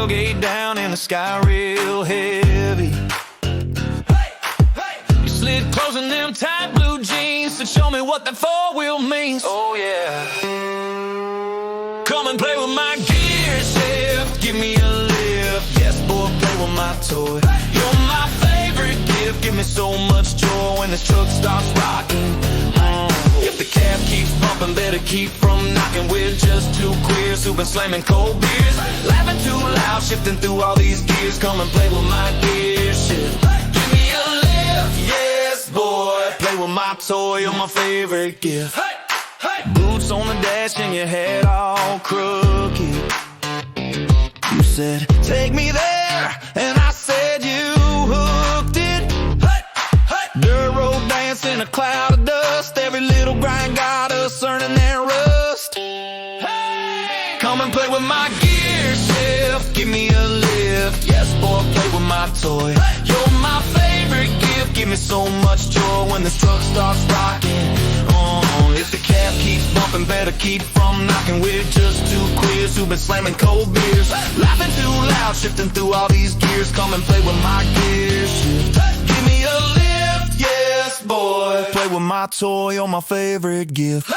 tailgate down in the sky real heavy. You slid close in them tight blue jeans to show me what that four-wheel means. Oh yeah. Come and play with my Gearshift, give me a lift. Yes, boy, play with my toy. You're my favorite gift, give me so much joy when this truck starts rocking. If the cab keeps bumping, better keep from knocking. We're just two queers who've been slamming cold beers, laughing too loud, shifting through all these gears. Come and play with my Gearshift, give me a lift. Yes, boy, play with my toy, you're my favorite gift. Boots on the dash and your head all crooked. You said, take me there, and I said you hooked it. Dirt road dance in a cloud of dust. Every little grind got us earning that rust. Come and play with my Gearshift, give me a lift. Yes, boy, play with my toy. You're my favorite gift, give me so much joy when this truck starts rocking. If the cab keeps bumping, better keep from knocking. We're just two queers who've been slamming cold beers, laughing too loud, shifting through all these gears. Come and play with my Gearshift, give me a lift. Yes, boy, play with my toy, you're my favorite gift.